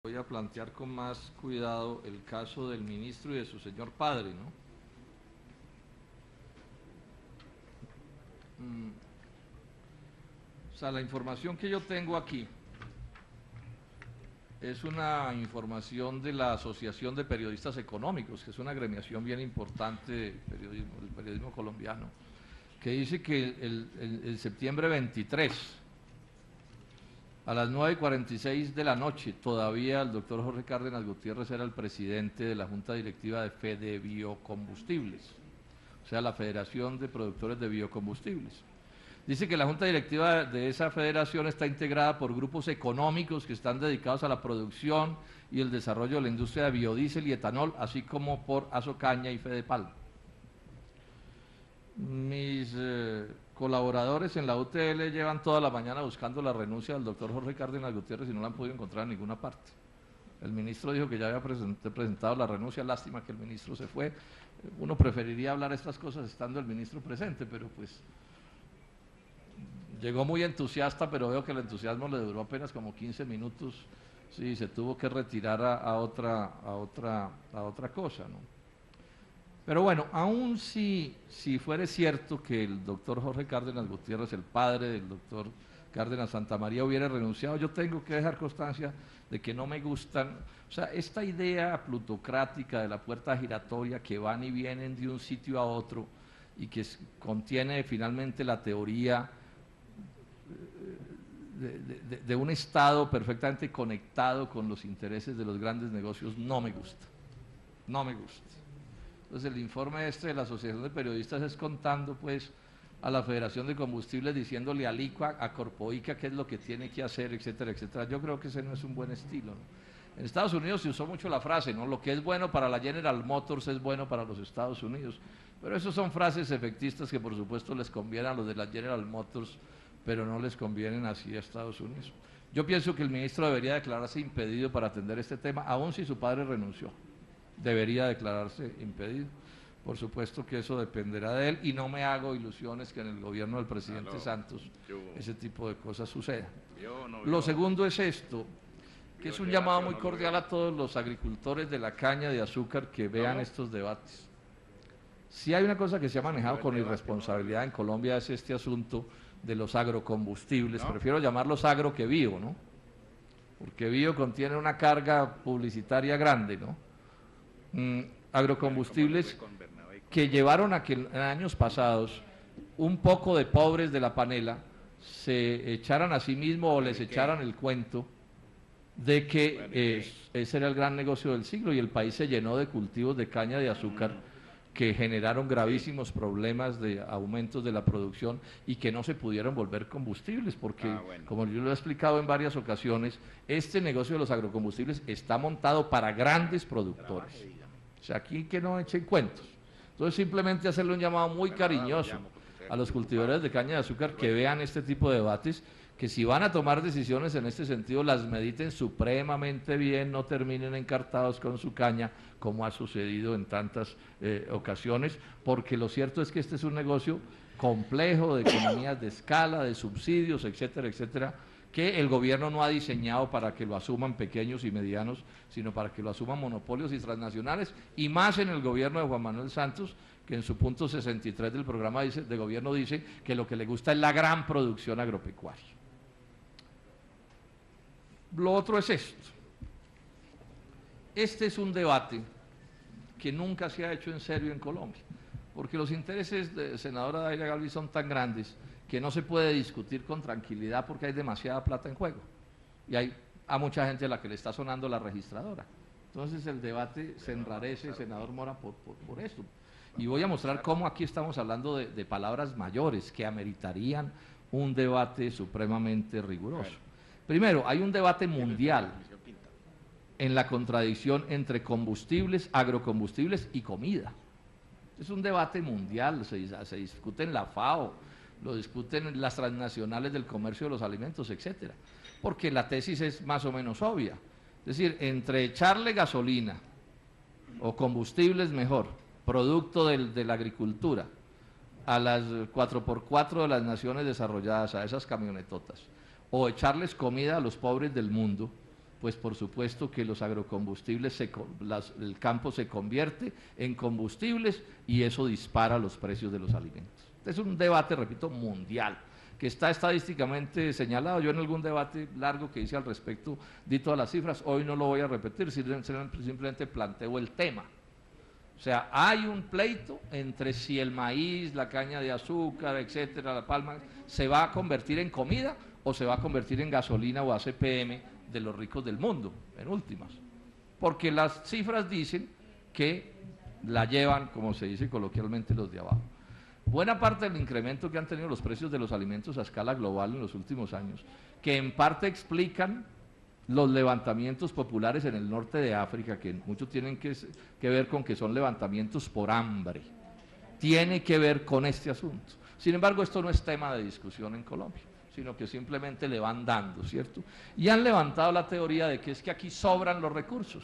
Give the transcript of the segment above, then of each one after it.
Voy a plantear con más cuidado el caso del ministro y de su señor padre, ¿no? O sea, la información que yo tengo aquí es una información de la Asociación de Periodistas Económicos, que es una agremiación bien importante del periodismo colombiano, que dice que el septiembre 23, a las 9:46 de la noche, todavía el doctor Jorge Cárdenas Gutiérrez era el presidente de la Junta Directiva de Fede Biocombustibles, o sea, la Federación de Productores de Biocombustibles. Dice que la Junta Directiva de esa federación está integrada por grupos económicos que están dedicados a la producción y el desarrollo de la industria de biodiesel y etanol, así como por Azocaña y Fedepal. Mis colaboradores en la UTL llevan toda la mañana buscando la renuncia del doctor Jorge Cárdenas Gutiérrez y no la han podido encontrar en ninguna parte. El ministro dijo que ya había presentado la renuncia, lástima que el ministro se fue. Uno preferiría hablar estas cosas estando el ministro presente, pero pues llegó muy entusiasta, pero veo que el entusiasmo le duró apenas como 15 minutos. Sí, se tuvo que retirar a otra cosa, ¿no? Pero bueno, aún si fuera cierto que el doctor Jorge Cárdenas Gutiérrez, el padre del doctor Cárdenas Santamaría, hubiera renunciado, yo tengo que dejar constancia de que no me gustan, o sea, esta idea plutocrática de la puerta giratoria que van y vienen de un sitio a otro y que contiene finalmente la teoría de un Estado perfectamente conectado con los intereses de los grandes negocios, no me gusta, no me gusta. Entonces el informe de la Asociación de Periodistas es contando pues a la Federación de Combustibles, diciéndole al ICA, a Corpoica qué es lo que tiene que hacer, etcétera, etcétera. Yo creo que ese no es un buen estilo, ¿no? En Estados Unidos se usó mucho la frase, ¿no? Lo que es bueno para la General Motors es bueno para los Estados Unidos. Pero eso son frases efectistas que por supuesto les convienen a los de la General Motors, pero no les convienen así a Estados Unidos. Yo pienso que el ministro debería declararse impedido para atender este tema, aun si su padre renunció. Debería declararse impedido. Por supuesto que eso dependerá de él y no me hago ilusiones que en el gobierno del presidente Santos ese tipo de cosas sucedan. Lo segundo es esto, que es un llamado muy cordial a todos los agricultores de la caña de azúcar que vean estos debates. Si hay una cosa que se ha manejado con irresponsabilidad en Colombia es este asunto de los agrocombustibles, prefiero llamarlos agro que bio, ¿no? Porque bio contiene una carga publicitaria grande, ¿no? Agrocombustibles que llevaron a que en años pasados un poco de pobres de la panela se echaran a sí mismos o les echaran el cuento de que ese era el gran negocio del siglo y el país se llenó de cultivos de caña de azúcar que generaron gravísimos problemas de aumentos de la producción y que no se pudieron volver combustibles, porque como yo lo he explicado en varias ocasiones, este negocio de los agrocombustibles está montado para grandes productores. O sea, aquí que no echen cuentos. Entonces simplemente hacerle un llamado muy cariñoso a los cultivadores de caña de azúcar que vean este tipo de debates, que si van a tomar decisiones en este sentido las mediten supremamente bien, no terminen encartados con su caña como ha sucedido en tantas ocasiones, porque lo cierto es que este es un negocio complejo de economías de escala, de subsidios, etcétera, etcétera, que el gobierno no ha diseñado para que lo asuman pequeños y medianos, sino para que lo asuman monopolios y transnacionales, y más en el gobierno de Juan Manuel Santos, que en su punto 63 del programa de gobierno dice que lo que le gusta es la gran producción agropecuaria. Lo otro es esto. Este es un debate que nunca se ha hecho en serio en Colombia, porque los intereses de senadora Daira Galvis son tan grandes que no se puede discutir con tranquilidad porque hay demasiada plata en juego y hay a mucha gente a la que le está sonando la registradora. Entonces el debate se enrarece, senador Mora, por esto. Y voy a mostrar cómo aquí estamos hablando de palabras mayores que ameritarían un debate supremamente riguroso. Primero, hay un debate mundial en la contradicción entre combustibles, agrocombustibles y comida. Es un debate mundial, se discute en la FAO, lo discuten las transnacionales del comercio de los alimentos, etcétera, porque la tesis es más o menos obvia. Es decir, entre echarle gasolina o combustibles mejor, producto de la agricultura, a las 4x4 de las naciones desarrolladas, a esas camionetotas, o echarles comida a los pobres del mundo, pues por supuesto que los agrocombustibles, el campo se convierte en combustibles y eso dispara los precios de los alimentos. Es un debate, repito, mundial, que está estadísticamente señalado. Yo en algún debate largo que hice al respecto di todas las cifras, hoy no lo voy a repetir, simplemente planteo el tema. O sea, hay un pleito entre si el maíz, la caña de azúcar, etcétera, la palma, se va a convertir en comida o se va a convertir en gasolina o ACPM de los ricos del mundo, en últimas. Porque las cifras dicen que la llevan, como se dice coloquialmente, los de abajo. Buena parte del incremento que han tenido los precios de los alimentos a escala global en los últimos años, que en parte explican los levantamientos populares en el norte de África, que mucho tienen que ver con que son levantamientos por hambre, tiene que ver con este asunto. Sin embargo, esto no es tema de discusión en Colombia, sino que simplemente le van dando, ¿cierto? Y han levantado la teoría de que es que aquí sobran los recursos,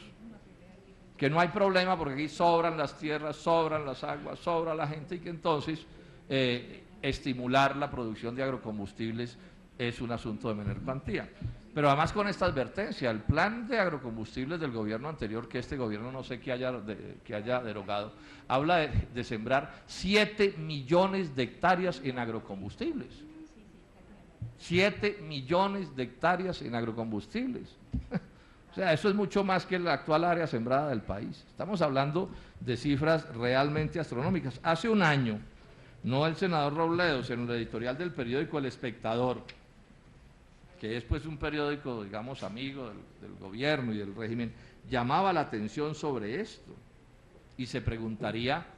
que no hay problema porque aquí sobran las tierras, sobran las aguas, sobra la gente y que entonces estimular la producción de agrocombustibles es un asunto de menor cuantía. Pero además con esta advertencia, el plan de agrocombustibles del gobierno anterior, que este gobierno no sé que haya derogado, habla de sembrar 7 millones de hectáreas en agrocombustibles. 7 millones de hectáreas en agrocombustibles. O sea, eso es mucho más que la actual área sembrada del país. Estamos hablando de cifras realmente astronómicas. Hace un año, no el senador Robledo, sino el editorial del periódico El Espectador, que es pues un periódico, digamos, amigo del gobierno y del régimen, llamaba la atención sobre esto y se preguntaba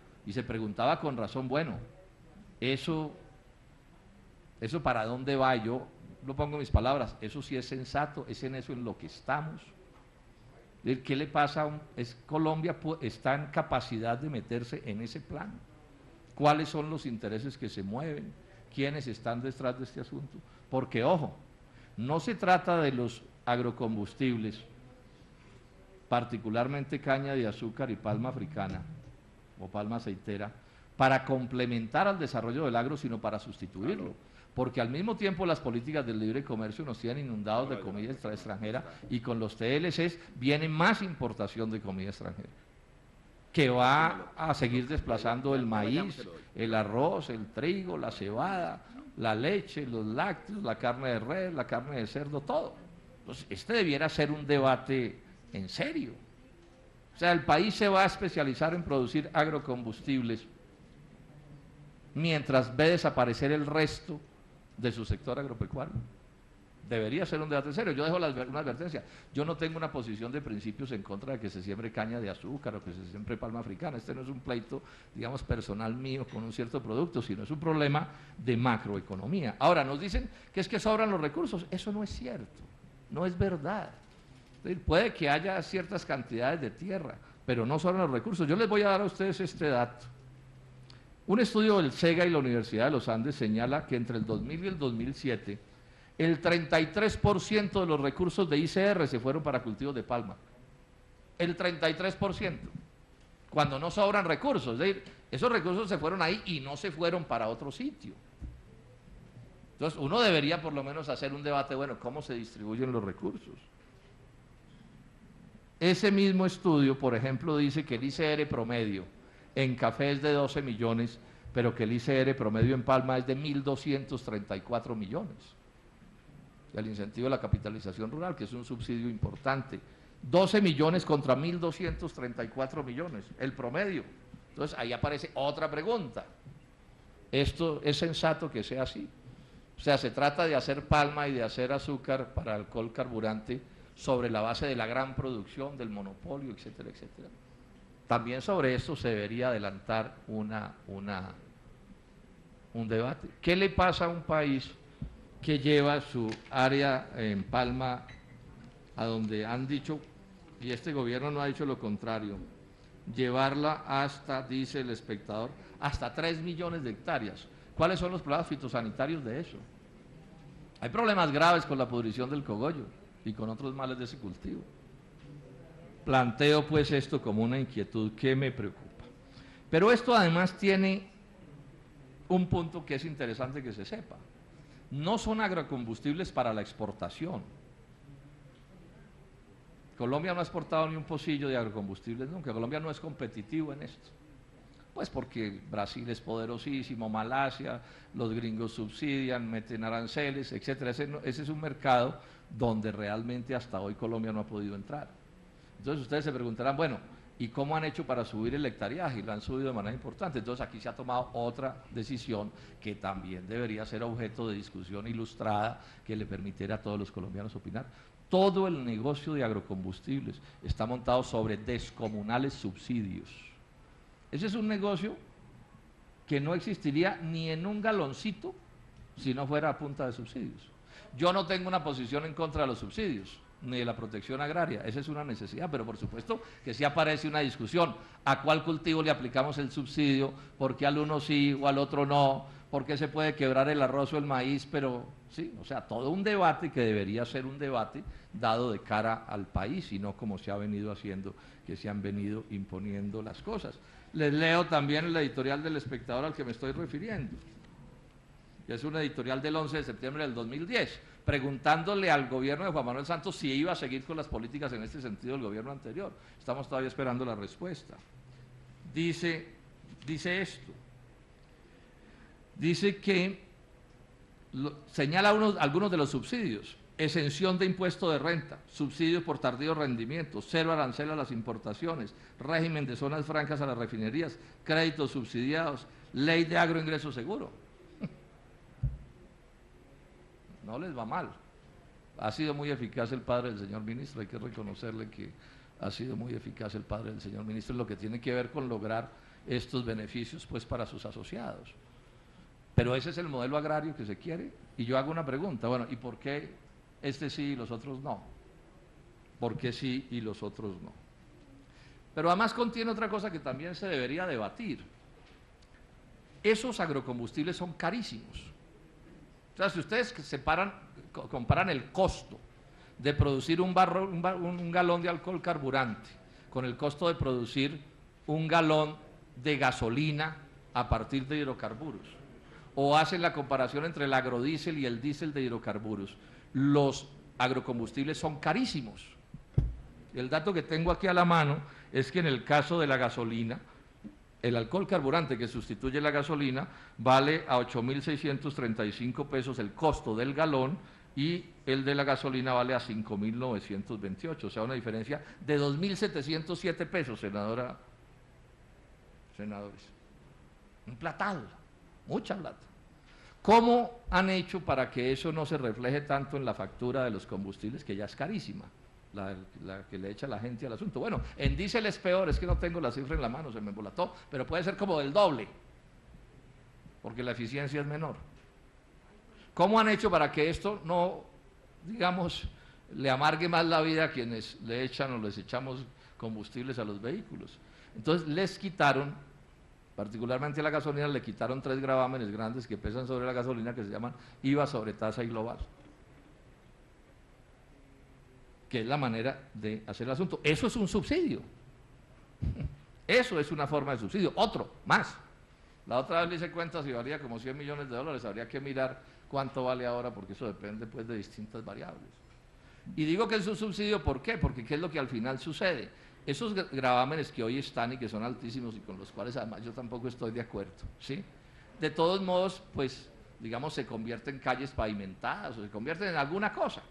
con razón, bueno, eso para dónde va. Yo lo pongo en mis palabras, eso sí es sensato, es en eso en lo que estamos. ¿Qué le pasa? Colombia está en capacidad de meterse en ese plan. ¿Cuáles son los intereses que se mueven? ¿Quiénes están detrás de este asunto? Porque, ojo, no se trata de los agrocombustibles, particularmente caña de azúcar y palma africana o palma aceitera, para complementar al desarrollo del agro, sino para sustituirlo. Porque al mismo tiempo las políticas del libre comercio nos tienen inundados de comida extranjera y con los TLCs viene más importación de comida extranjera, que va a seguir desplazando el maíz, el arroz, el trigo, la cebada, la leche, los lácteos, la carne de res, la carne de cerdo, todo. Entonces, este debiera ser un debate en serio. O sea, el país se va a especializar en producir agrocombustibles mientras ve desaparecer el resto de su sector agropecuario. Debería ser un debate serio. Yo dejo una advertencia. Yo no tengo una posición de principios en contra de que se siembre caña de azúcar o que se siembre palma africana. Este no es un pleito, digamos, personal mío con un cierto producto, sino es un problema de macroeconomía. Ahora, nos dicen que es que sobran los recursos. Eso no es cierto, no es verdad. Entonces, puede que haya ciertas cantidades de tierra, pero no sobran los recursos. Yo les voy a dar a ustedes este dato. Un estudio del SEGA y la Universidad de los Andes señala que entre el 2000 y el 2007, el 33% de los recursos de ICR se fueron para cultivos de palma. El 33%. Cuando no sobran recursos. Es decir, esos recursos se fueron ahí y no se fueron para otro sitio. Entonces, uno debería por lo menos hacer un debate, bueno, ¿cómo se distribuyen los recursos? Ese mismo estudio, por ejemplo, dice que el ICR promedio en café es de 12 millones, pero que el ICR promedio en palma es de 1.234 millones. El incentivo de la capitalización rural, que es un subsidio importante. 12 millones contra 1.234 millones, el promedio. Entonces, ahí aparece otra pregunta. ¿Esto es sensato que sea así? O sea, se trata de hacer palma y de hacer azúcar para alcohol carburante sobre la base de la gran producción, del monopolio, etcétera, etcétera. También sobre esto se debería adelantar un debate. ¿Qué le pasa a un país que lleva su área en palma a donde han dicho, y este gobierno no ha dicho lo contrario, llevarla hasta, dice El Espectador, hasta 3 millones de hectáreas? ¿Cuáles son los problemas fitosanitarios de eso? Hay problemas graves con la pudrición del cogollo y con otros males de ese cultivo. Planteo pues esto como una inquietud que me preocupa. Pero esto además tiene un punto que es interesante que se sepa. No son agrocombustibles para la exportación. Colombia no ha exportado ni un pocillo de agrocombustibles nunca. Colombia no es competitivo en esto. Pues porque Brasil es poderosísimo, Malasia, los gringos subsidian, meten aranceles, etcétera. Ese es un mercado donde realmente hasta hoy Colombia no ha podido entrar. Entonces ustedes se preguntarán, bueno, ¿y cómo han hecho para subir el hectareaje? Y lo han subido de manera importante. Entonces aquí se ha tomado otra decisión que también debería ser objeto de discusión ilustrada que le permitiera a todos los colombianos opinar. Todo el negocio de agrocombustibles está montado sobre descomunales subsidios. Ese es un negocio que no existiría ni en un galoncito si no fuera a punta de subsidios. Yo no tengo una posición en contra de los subsidios, ni de la protección agraria, esa es una necesidad, pero por supuesto que sí aparece una discusión, ¿a cuál cultivo le aplicamos el subsidio? ¿Por qué al uno sí o al otro no? ¿Por qué se puede quebrar el arroz o el maíz? Pero sí, o sea, todo un debate que debería ser un debate dado de cara al país y no como se ha venido haciendo, que se han venido imponiendo las cosas. Les leo también el editorial del Espectador al que me estoy refiriendo. Y es un editorial del 11 de septiembre del 2010, preguntándole al gobierno de Juan Manuel Santos si iba a seguir con las políticas en este sentido del gobierno anterior. Estamos todavía esperando la respuesta. Dice esto. Dice que señala algunos de los subsidios: exención de impuesto de renta, subsidios por tardío rendimiento, cero arancel a las importaciones, régimen de zonas francas a las refinerías, créditos subsidiados, ley de agroingreso seguro. No les va mal. Ha sido muy eficaz el padre del señor ministro, hay que reconocerle que ha sido muy eficaz el padre del señor ministro en lo que tiene que ver con lograr estos beneficios pues para sus asociados. Pero ese es el modelo agrario que se quiere. Y yo hago una pregunta, bueno, ¿y por qué este sí y los otros no? ¿Por qué sí y los otros no? Pero además contiene otra cosa que también se debería debatir. Esos agrocombustibles son carísimos. O sea, si ustedes comparan el costo de producir un galón de alcohol carburante con el costo de producir un galón de gasolina a partir de hidrocarburos, o hacen la comparación entre el agrodiesel y el diésel de hidrocarburos, los agrocombustibles son carísimos. El dato que tengo aquí a la mano es que en el caso de la gasolina, el alcohol carburante que sustituye la gasolina vale a 8.635 pesos el costo del galón y el de la gasolina vale a 5.928, o sea, una diferencia de 2.707 pesos, senadores. Un platal, mucha plata. ¿Cómo han hecho para que eso no se refleje tanto en la factura de los combustibles, que ya es carísima, la que le echa la gente al asunto? Bueno, en diésel es peor, es que no tengo la cifra en la mano, se me embolató, pero puede ser como del doble, porque la eficiencia es menor. ¿Cómo han hecho para que esto no, digamos, le amargue más la vida a quienes le echan o les echamos combustibles a los vehículos? Entonces les quitaron, particularmente a la gasolina, le quitaron 3 gravámenes grandes que pesan sobre la gasolina, que se llaman IVA sobre tasa y global, que es la manera de hacer el asunto. Eso es un subsidio. Eso es una forma de subsidio. Otro, más. La otra vez le hice cuentas y valía como 100 millones de dólares. Habría que mirar cuánto vale ahora, porque eso depende pues de distintas variables. Y digo que es un subsidio, ¿por qué? Porque ¿qué es lo que al final sucede? Esos gravámenes que hoy están y que son altísimos y con los cuales además yo tampoco estoy de acuerdo, ¿sí? De todos modos, pues, digamos, se convierten en calles pavimentadas o se convierten en alguna cosa.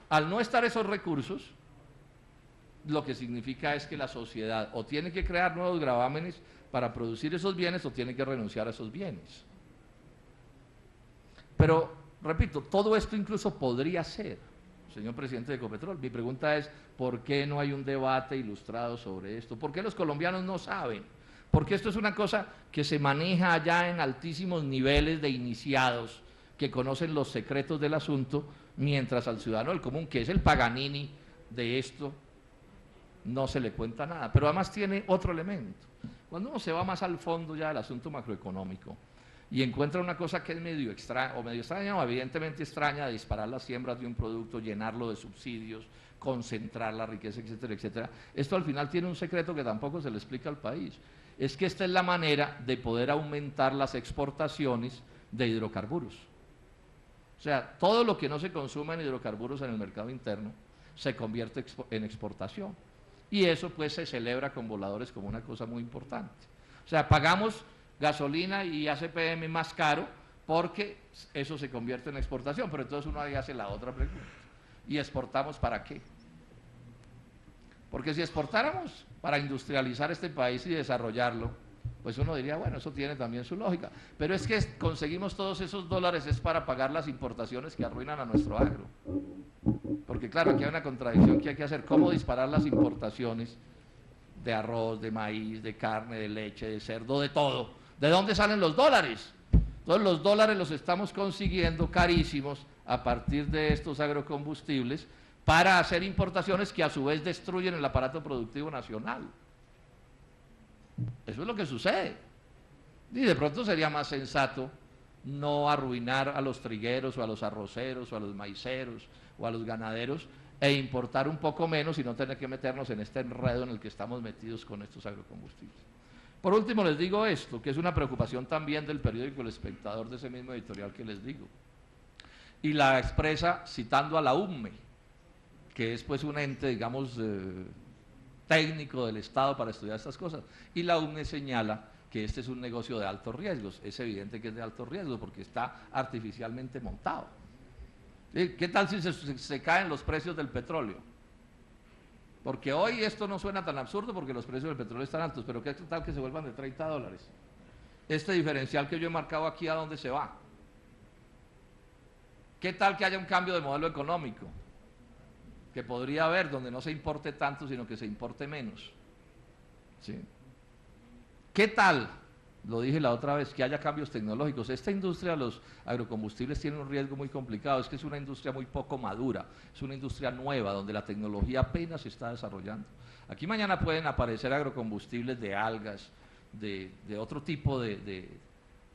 Al no estar esos recursos, lo que significa es que la sociedad o tiene que crear nuevos gravámenes para producir esos bienes o tiene que renunciar a esos bienes. Pero, repito, todo esto incluso podría ser, señor presidente de Ecopetrol. Mi pregunta es, ¿por qué no hay un debate ilustrado sobre esto? ¿Por qué los colombianos no saben? Porque esto es una cosa que se maneja allá en altísimos niveles de iniciados que conocen los secretos del asunto, mientras al ciudadano del común, que es el Paganini de esto, no se le cuenta nada. Pero además tiene otro elemento. Cuando uno se va más al fondo ya del asunto macroeconómico y encuentra una cosa que es medio extraña o evidentemente extraña, de disparar las siembras de un producto, llenarlo de subsidios, concentrar la riqueza, etcétera, etcétera. Esto al final tiene un secreto que tampoco se le explica al país. Es que esta es la manera de poder aumentar las exportaciones de hidrocarburos. O sea, todo lo que no se consume en hidrocarburos en el mercado interno se convierte en exportación. Y eso pues se celebra con voladores como una cosa muy importante. O sea, pagamos gasolina y ACPM más caro porque eso se convierte en exportación, pero entonces uno ahí hace la otra pregunta. ¿Y exportamos para qué? Porque si exportáramos para industrializar este país y desarrollarlo, pues uno diría, bueno, eso tiene también su lógica. Pero es que conseguimos todos esos dólares es para pagar las importaciones que arruinan a nuestro agro. Porque claro, aquí hay una contradicción que hay que hacer. ¿Cómo disparar las importaciones de arroz, de maíz, de carne, de leche, de cerdo, de todo? ¿De dónde salen los dólares? Entonces los dólares los estamos consiguiendo carísimos a partir de estos agrocombustibles para hacer importaciones que a su vez destruyen el aparato productivo nacional. Eso es lo que sucede. Y de pronto sería más sensato no arruinar a los trigueros o a los arroceros o a los maiceros o a los ganaderos e importar un poco menos y no tener que meternos en este enredo en el que estamos metidos con estos agrocombustibles. Por último les digo esto, que es una preocupación también del periódico El Espectador, de ese mismo editorial que les digo, y la expresa citando a la UMME, que es pues un ente, digamos, técnico del Estado para estudiar estas cosas, y la UMME señala que este es un negocio de altos riesgos. Es evidente que es de alto riesgo porque está artificialmente montado. ¿Qué tal si se caen los precios del petróleo? Porque hoy esto no suena tan absurdo porque los precios del petróleo están altos, pero ¿qué tal que se vuelvan de $30? Este diferencial que yo he marcado aquí, ¿a dónde se va? ¿Qué tal que haya un cambio de modelo económico? Que podría haber, donde no se importe tanto, sino que se importe menos. ¿Sí? ¿Qué tal? Lo dije la otra vez, que haya cambios tecnológicos. Esta industria de los agrocombustibles tiene un riesgo muy complicado, es que es una industria muy poco madura, es una industria nueva, donde la tecnología apenas se está desarrollando. Aquí mañana pueden aparecer agrocombustibles de algas, de otro tipo de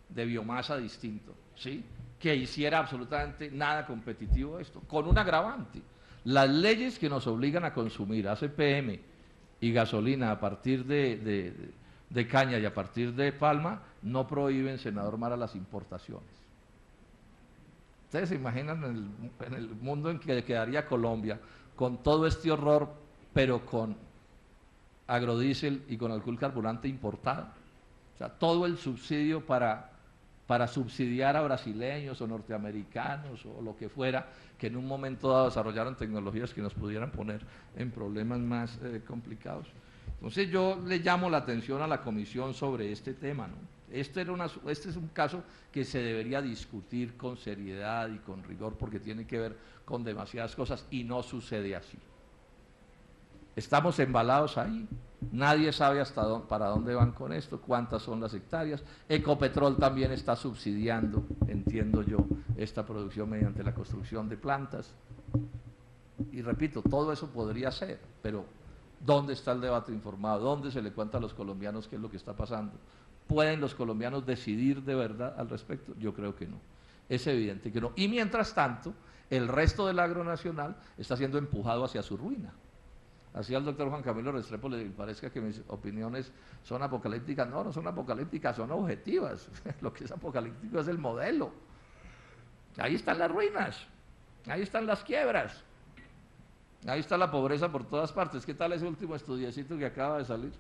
biomasa distinto, ¿sí? Que hiciera absolutamente nada competitivo esto, con un agravante. Las leyes que nos obligan a consumir ACPM y gasolina a partir de caña y a partir de palma no prohíben, senador Mara, las importaciones. Ustedes se imaginan en el mundo en que quedaría Colombia con todo este horror, pero con agrodiesel y con alcohol carburante importado. O sea, todo el subsidio para subsidiar a brasileños o norteamericanos o lo que fuera, que en un momento dado desarrollaron tecnologías que nos pudieran poner en problemas más complicados. Entonces yo le llamo la atención a la comisión sobre este tema, ¿no? Este es un caso que se debería discutir con seriedad y con rigor porque tiene que ver con demasiadas cosas y no sucede así. Estamos embalados ahí, nadie sabe para dónde van con esto, cuántas son las hectáreas. Ecopetrol también está subsidiando, entiendo yo, esta producción mediante la construcción de plantas. Y repito, todo eso podría ser, pero ¿dónde está el debate informado? ¿Dónde se le cuenta a los colombianos qué es lo que está pasando? ¿Pueden los colombianos decidir de verdad al respecto? Yo creo que no. Es evidente que no. Y mientras tanto, el resto del agro nacional está siendo empujado hacia su ruina. Así al doctor Juan Camilo Restrepo le parezca que mis opiniones son apocalípticas. No, no son apocalípticas, son objetivas. Lo que es apocalíptico es el modelo. Ahí están las ruinas, ahí están las quiebras, ahí está la pobreza por todas partes. ¿Qué tal ese último estudiecito que acaba de salir?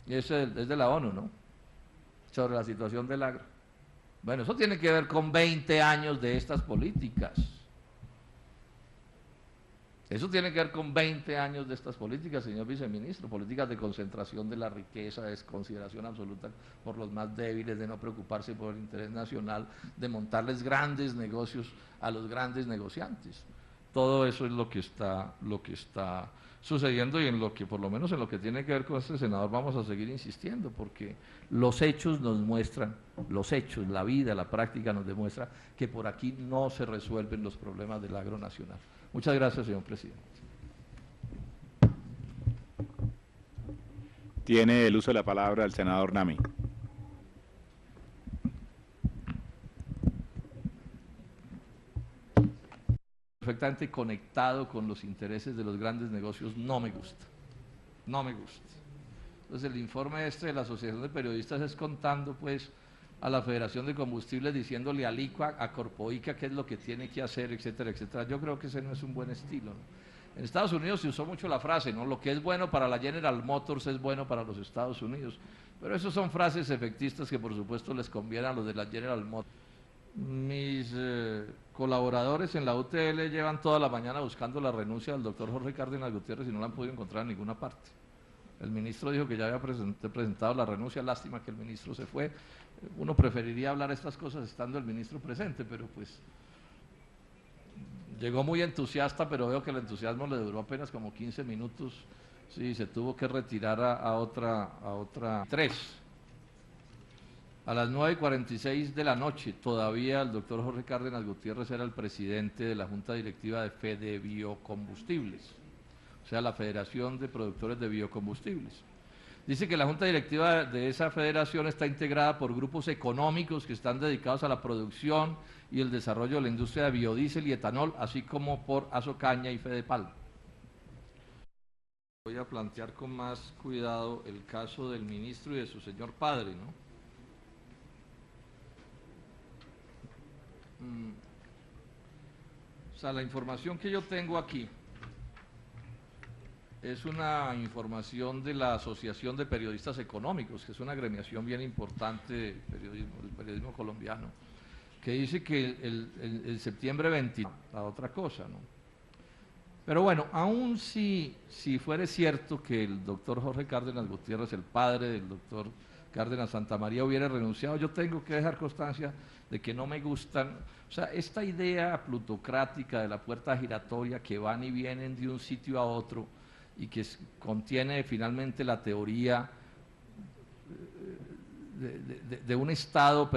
Es de la ONU, ¿no? Sobre la situación del agro. Bueno, eso tiene que ver con 20 años de estas políticas. Eso tiene que ver con 20 años de estas políticas, señor viceministro, políticas de concentración de la riqueza, de desconsideración absoluta por los más débiles, de no preocuparse por el interés nacional, de montarles grandes negocios a los grandes negociantes. Todo eso es lo que está sucediendo y en lo que, por lo menos en lo que tiene que ver con este senador, vamos a seguir insistiendo, porque los hechos nos muestran, los hechos, la vida, la práctica nos demuestra que por aquí no se resuelven los problemas del agro nacional. Muchas gracias, señor presidente. Tiene el uso de la palabra el senador Nami. Perfectamente conectado con los intereses de los grandes negocios, no me gusta. No me gusta. Entonces el informe de la Asociación de Periodistas es contando pues a la Federación de Combustibles diciéndole al ICA, a Corpoica qué es lo que tiene que hacer, etcétera, etcétera. Yo creo que ese no es un buen estilo, ¿no? En Estados Unidos se usó mucho la frase, ¿no? Lo que es bueno para la General Motors es bueno para los Estados Unidos. Pero eso son frases efectistas que por supuesto les convienen a los de la General Motors. Mis colaboradores en la UTL llevan toda la mañana buscando la renuncia del doctor Jorge Cárdenas Gutiérrez y no la han podido encontrar en ninguna parte. El ministro dijo que ya había presentado la renuncia, lástima que el ministro se fue. Uno preferiría hablar estas cosas estando el ministro presente, pero pues llegó muy entusiasta, pero veo que el entusiasmo le duró apenas como 15 minutos. Sí, se tuvo que retirar a otra 3. A las 9:46 de la noche, todavía el doctor Jorge Cárdenas Gutiérrez era el presidente de la Junta Directiva de Fede Biocombustibles, o sea, la Federación de Productores de Biocombustibles. Dice que la Junta Directiva de esa federación está integrada por grupos económicos que están dedicados a la producción y el desarrollo de la industria de biodiesel y etanol, así como por Azocaña y Fedepal. Voy a plantear con más cuidado el caso del ministro y de su señor padre, ¿no? O sea, la información que yo tengo aquí es una información de la Asociación de Periodistas Económicos, que es una agremiación bien importante del periodismo colombiano, que dice que el septiembre 20, la otra cosa, ¿no? Pero bueno, aún si fuera cierto que el doctor Jorge Cárdenas Gutiérrez, el padre del doctor Cárdenas Santamaría, hubiera renunciado, yo tengo que dejar constancia de que no me gustan, o sea, esta idea plutocrática de la puerta giratoria que van y vienen de un sitio a otro y que contiene finalmente la teoría de un Estado